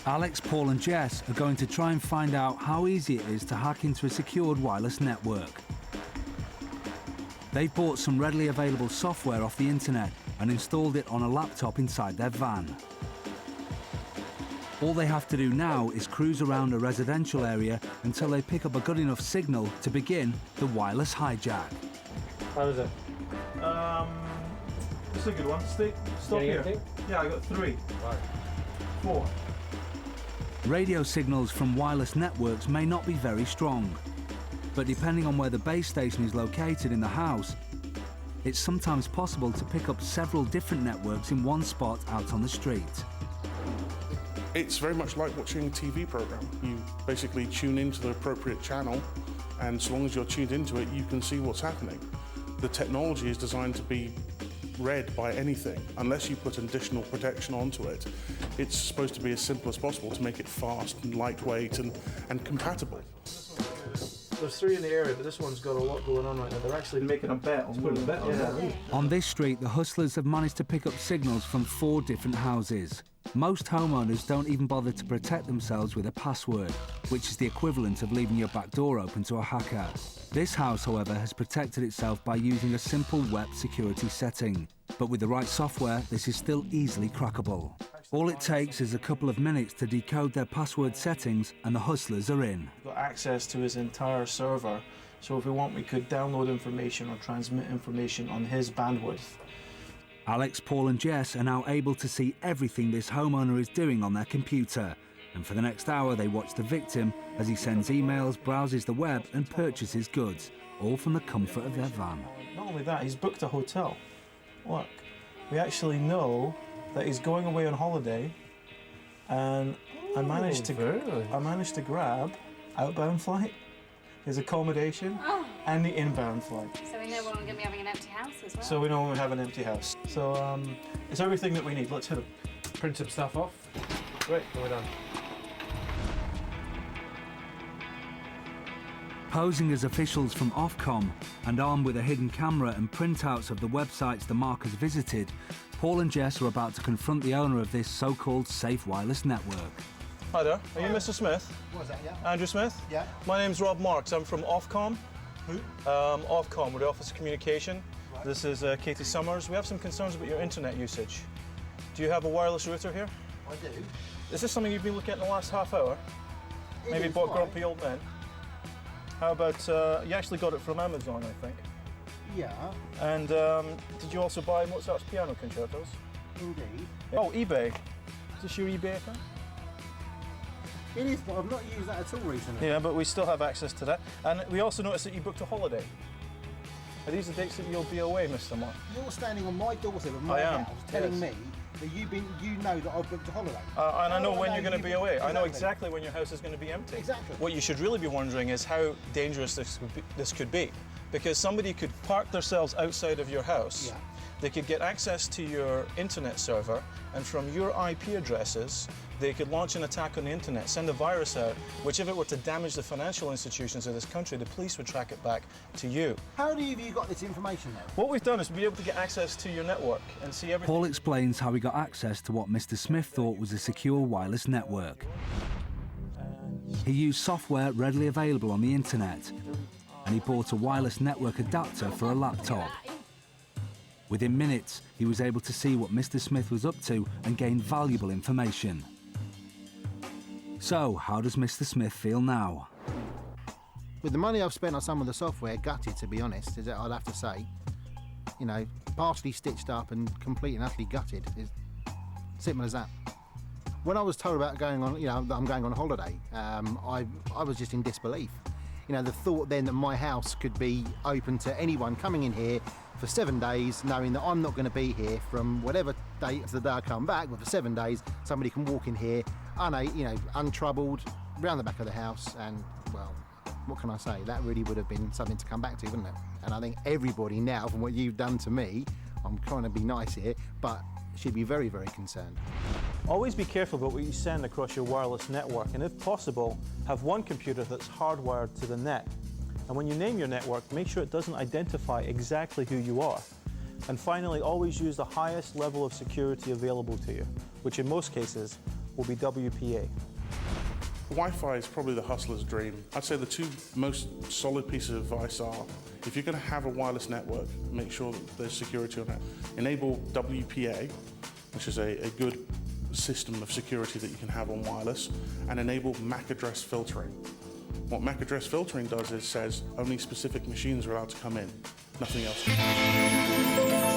Alex, Paul and Jess are going to try and find out how easy it is to hack into a secured wireless network. They've bought some readily available software off the internet and installed it on a laptop inside their van. All they have to do now is cruise around a residential area until they pick up a good enough signal to begin the wireless hijack. How is it? It's a good one. Stop here. Yeah, I got 3. Right. 4. Radio signals from wireless networks may not be very strong, but depending on where the base station is located in the house, it's sometimes possible to pick up several different networks in one spot out on the street. It's very much like watching a TV program. You basically tune into the appropriate channel, and so long as you're tuned into it, you can see what's happening. The technology is designed to be read by anything. Unless you put additional protection onto it, it's supposed to be as simple as possible to make it fast and lightweight and compatible. There's 3 in the area, but this one's got a lot going on right now. They're actually making a bet on putting a bet on that. On this street, the hustlers have managed to pick up signals from 4 different houses. Most homeowners don't even bother to protect themselves with a password, which is the equivalent of leaving your back door open to a hacker. This house, however, has protected itself by using a simple web security setting. But with the right software, this is still easily crackable. All it takes is a couple of minutes to decode their password settings and the hustlers are in. We've got access to his entire server, so if we want, we could download information or transmit information on his bandwidth. Alex, Paul and Jess are now able to see everything this homeowner is doing on their computer. And for the next hour, they watch the victim as he sends emails, browses the web and purchases goods, all from the comfort of their van. Not only that, he's booked a hotel. Look, we actually know that he's going away on holiday, and I managed to grab outbound flight, his accommodation, and the inbound flight. So we know we're going to be having an empty house as well. So we know when we have an empty house. So it's everything that we need. Let's hit it. Print some stuff off. Right, We're done. Posing as officials from Ofcom and armed with a hidden camera and printouts of the websites the markers visited, Paul and Jess are about to confront the owner of this so-called safe wireless network. Hi there, are you Mr. Smith? What was that, yeah? Andrew Smith? Yeah. My name's Rob Marks, I'm from Ofcom. Who? Ofcom, we're the Office of Communication. Right. This is Katie Summers. We have some concerns about your internet usage. Do you have a wireless router here? I do. Is this something you've been looking at in the last half hour? Maybe bought Grumpy Old Men? How about, you actually got it from Amazon, I think. Yeah. And did you also buy Mozart's piano concertos? Indeed. Oh, eBay. Is this your eBay account? It is, but I've not used that at all recently. Yeah, but we still have access to that. And we also noticed that you booked a holiday. Are these the dates that you'll be away, Mr. Mark? You're standing on my doorstep of my house telling me that you know that I've booked a holiday. And I know when you're going to be away. I know exactly when your house is going to be empty. Exactly. What you should really be wondering is how dangerous this could be. Because somebody could park themselves outside of your house. Yeah. They could get access to your internet server, and from your IP addresses, they could launch an attack on the internet, send a virus out, which if it were to damage the financial institutions of this country, the police would track it back to you. How have you got this information then? What we've done is be able to get access to your network and see everything. Paul explains how he got access to what Mr. Smith thought was a secure wireless network. He used software readily available on the internet, and he bought a wireless network adapter for a laptop. Within minutes, he was able to see what Mr. Smith was up to and gain valuable information. So, how does Mr. Smith feel now? With the money I've spent on some of the software, gutted to be honest, is that I'd have to say. You know, partially stitched up and completely and utterly gutted. It's simple as that. When I was told about going on, you know, that I'm going on holiday, I was just in disbelief. You know, the thought then that my house could be open to anyone coming in here for 7 days, knowing that I'm not going to be here from whatever date to the day I come back, but for 7 days, somebody can walk in here, untroubled, round the back of the house, and, well, what can I say? That really would have been something to come back to, wouldn't it? And I think everybody now, from what you've done to me, I'm trying to be nice here, but should be very, very concerned. Always be careful about what you send across your wireless network, and if possible, have one computer that's hardwired to the net. And when you name your network, make sure it doesn't identify exactly who you are. And finally, always use the highest level of security available to you, which in most cases will be WPA. Wi-Fi is probably the hustler's dream. I'd say the two most solid pieces of advice are, if you're going to have a wireless network, make sure that there's security on it. Enable WPA, which is a good system of security that you can have on wireless, and enable MAC address filtering. What MAC address filtering does is says only specific machines are allowed to come in, nothing else.